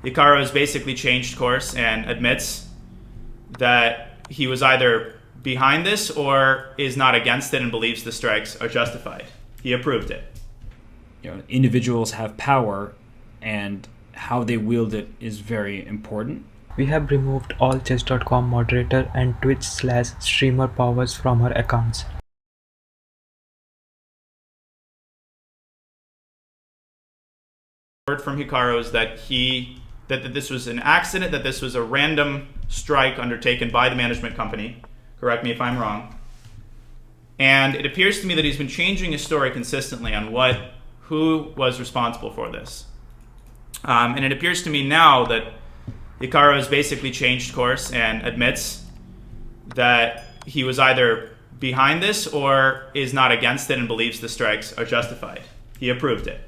Hikaru has basically changed course and admits that he was either behind this or is not against it and believes the strikes are justified. He approved it. Individuals have power, and how they wield it is very important. We have removed all chess.com moderator and Twitch/streamer powers from her accounts. Word from Hikaru is that that this was an accident, that this was a random strike undertaken by the management company. Correct me if I'm wrong. And it appears to me that he's been changing his story consistently on who was responsible for this. And it appears to me now that Hikaru has basically changed course and admits that he was either behind this or is not against it and believes the strikes are justified. He approved it.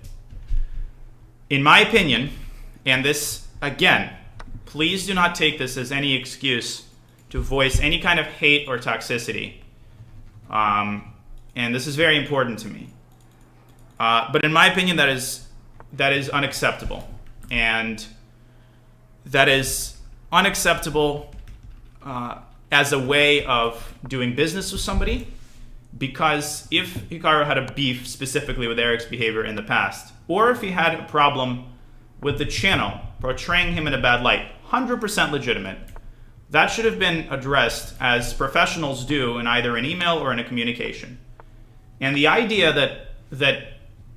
In my opinion, and this, again, please do not take this as any excuse to voice any kind of hate or toxicity. And this is very important to me. But in my opinion, that is unacceptable. And that is unacceptable as a way of doing business with somebody, because if Hikaru had a beef specifically with Eric's behavior in the past, or if he had a problem with the channel portraying him in a bad light, 100% legitimate, that should have been addressed as professionals do in either an email or in a communication. And the idea that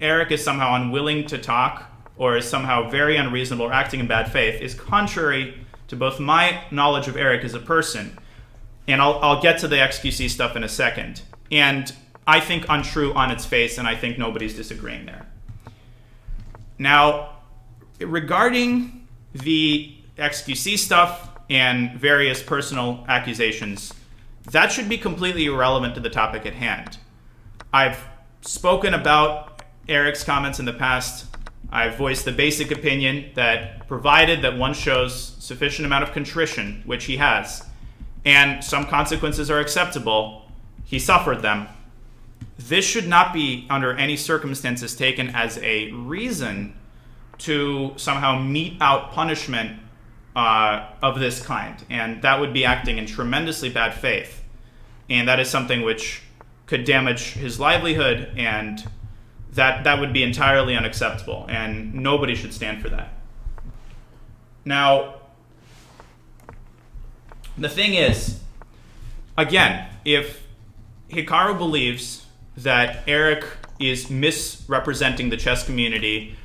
Eric is somehow unwilling to talk or is somehow very unreasonable or acting in bad faith is contrary to both my knowledge of Eric as a person, and I'll get to the XQC stuff in a second, and I think untrue on its face, and I think nobody's disagreeing there. Now, regarding the XQC stuff and various personal accusations, that should be completely irrelevant to the topic at hand. I've spoken about Eric's comments in the past. I've voiced the basic opinion that provided that one shows sufficient amount of contrition, which he has, and some consequences are acceptable, he suffered them. This should not be under any circumstances taken as a reason to somehow mete out punishment of this kind, and that would be acting in tremendously bad faith, and that is something which could damage his livelihood, and that would be entirely unacceptable, and nobody should stand for that. Now, the thing is, again, if Hikaru believes that Eric is misrepresenting the chess community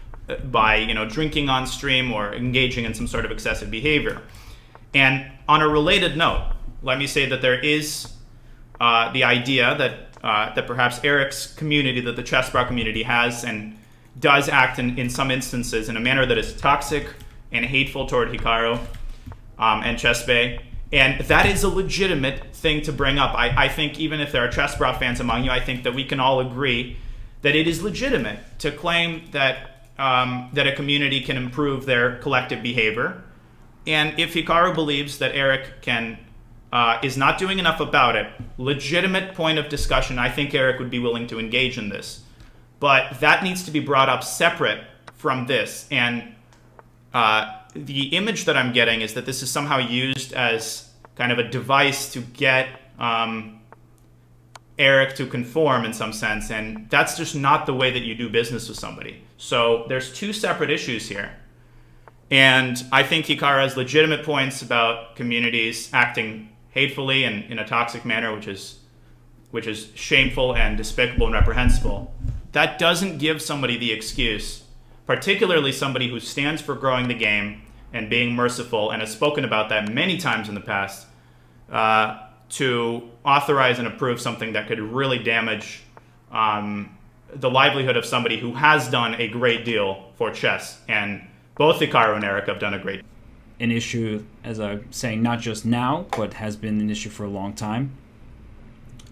by drinking on stream or engaging in some sort of excessive behavior, and on a related note, let me say that there is the idea that perhaps Eric's community, that the ChessBae community has and does act in some instances in a manner that is toxic and hateful toward Hikaru and ChessBae. And that is a legitimate thing to bring up. I think even if there are ChessBae fans among you, I think that we can all agree that it is legitimate to claim that that a community can improve their collective behavior. And if Hikaru believes that Eric is not doing enough about it, legitimate point of discussion, I think Eric would be willing to engage in this. But that needs to be brought up separate from this. And the image that I'm getting is that this is somehow used as kind of a device to get Eric to conform in some sense, and that's just not the way that you do business with somebody. So there's two separate issues here. And I think Hikaru has legitimate points about communities acting hatefully and in a toxic manner, which is shameful and despicable and reprehensible. That doesn't give somebody the excuse, particularly somebody who stands for growing the game and being merciful and has spoken about that many times in the past, to authorize and approve something that could really damage the livelihood of somebody who has done a great deal for chess. And both Hikaru and Eric have done a great deal. An issue, as I'm saying, not just now, but has been an issue for a long time.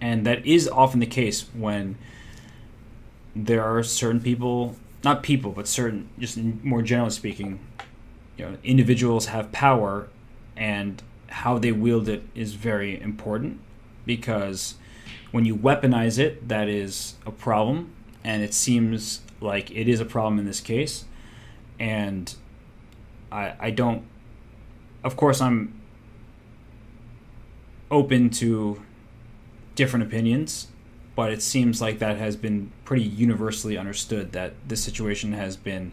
And that is often the case when there are certain people, not people, but certain, just more generally speaking, individuals have power, and how they wield it is very important, because when you weaponize it, that is a problem, and it seems like it is a problem in this case. And I don't. Of course, I'm open to different opinions, but it seems like that has been pretty universally understood that this situation has been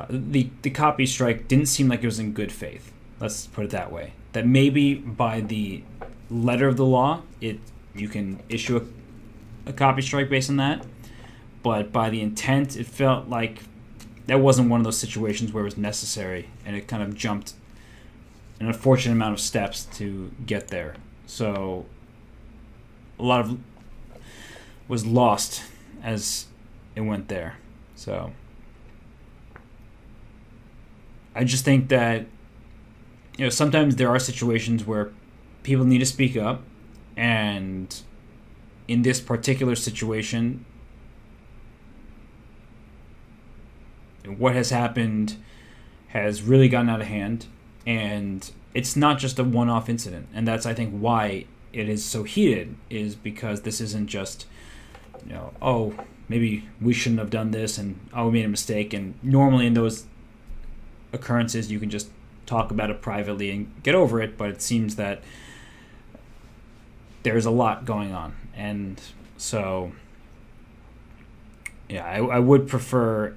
the copy strike didn't seem like it was in good faith. Let's put it that way. That maybe by the letter of the law, you can issue a copy strike based on that, but by the intent, it felt like that wasn't one of those situations where it was necessary, and it kind of jumped an unfortunate amount of steps to get there. So a lot of was lost as it went there. So I just think that sometimes there are situations where people need to speak up, and in this particular situation, what has happened has really gotten out of hand, and it's not just a one-off incident. And that's, I think, why it is so heated, is because this isn't just, oh, maybe we shouldn't have done this, and oh, we made a mistake. And normally in those occurrences, you can just talk about it privately and get over it, but it seems that there's a lot going on. And so, yeah, I would prefer,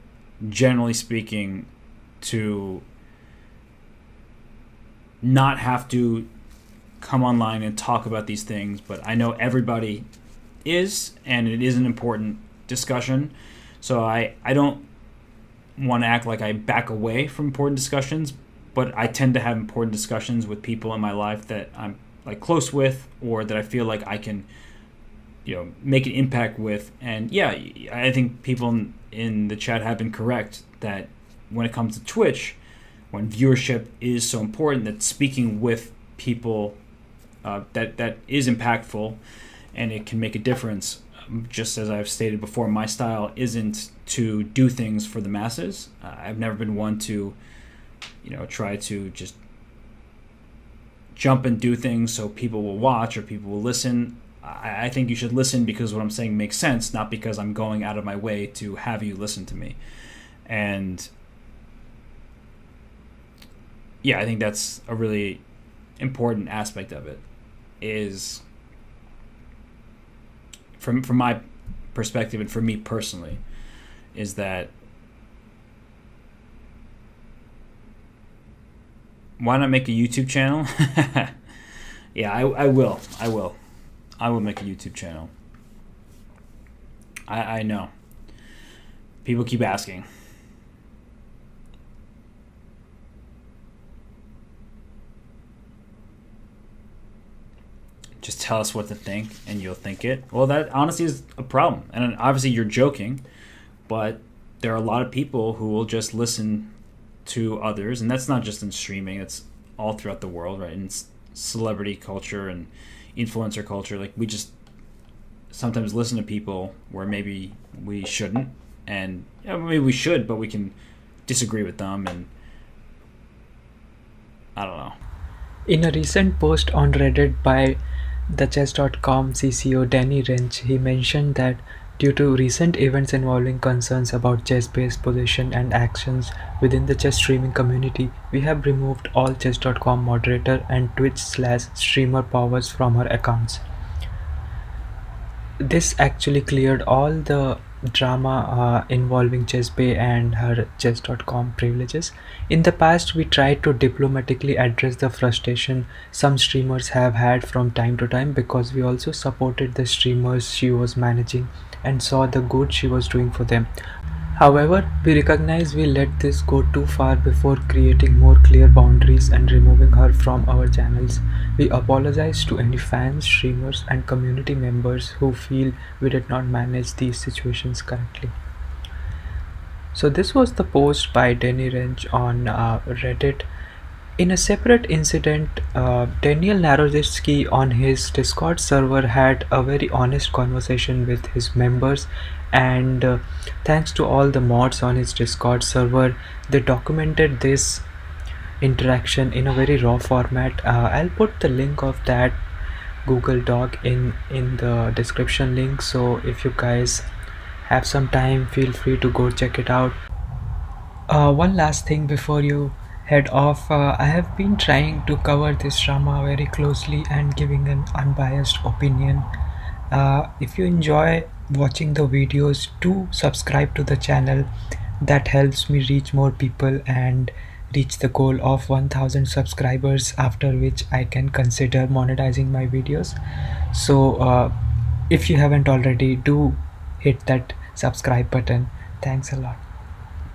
generally speaking, to not have to come online and talk about these things, but I know everybody is, and it is an important discussion. So I don't want to act like I back away from important discussions, but I tend to have important discussions with people in my life that I'm like close with, or that I feel like I can make an impact with. And yeah, I think people in the chat have been correct that when it comes to Twitch, when viewership is so important, that speaking with people that is impactful and it can make a difference. Just as I've stated before, my style isn't to do things for the masses. I've never been one to try to just jump and do things so people will watch or people will listen. I think you should listen because what I'm saying makes sense, not because I'm going out of my way to have you listen to me. And yeah, I think that's a really important aspect of it, is from my perspective and for me personally, is that why not make a YouTube channel? Yeah, I will make a YouTube channel. I know. People keep asking. Just tell us what to think and you'll think it. Well, that honestly is a problem. And obviously you're joking, but there are a lot of people who will just listen to others, and that's not just in streaming, it's all throughout the world, right? In celebrity culture and influencer culture, like we just sometimes listen to people where maybe we shouldn't, and maybe we should, but we can disagree with them, and I don't know. In a recent post on Reddit by the chess.com CCO Denny Rensch, he mentioned that due to recent events involving concerns about ChessBae's position and actions within the chess streaming community, we have removed all chess.com moderator and Twitch/streamer powers from her accounts. This actually cleared all the drama involving ChessBae and her chess.com privileges. In the past, we tried to diplomatically address the frustration some streamers have had from time to time, because we also supported the streamers she was managing and saw the good she was doing for them. However, we recognize we let this go too far before creating more clear boundaries and removing her from our channels. We apologize to any fans, streamers, and community members who feel we did not manage these situations correctly. So this was the post by Denny Rensch on Reddit. In a separate incident, Daniel Naroditsky on his Discord server had a very honest conversation with his members, and thanks to all the mods on his Discord server, they documented this interaction in a very raw format. I'll put the link of that Google Doc in the description link, so if you guys have some time, feel free to go check it out. One last thing before you head off, I have been trying to cover this drama very closely and giving an unbiased opinion. If you enjoy watching the videos, do subscribe to the channel. That helps me reach more people and reach the goal of 1000 subscribers, after which I can consider monetizing my videos. So if you haven't already, do hit that subscribe button. Thanks a lot.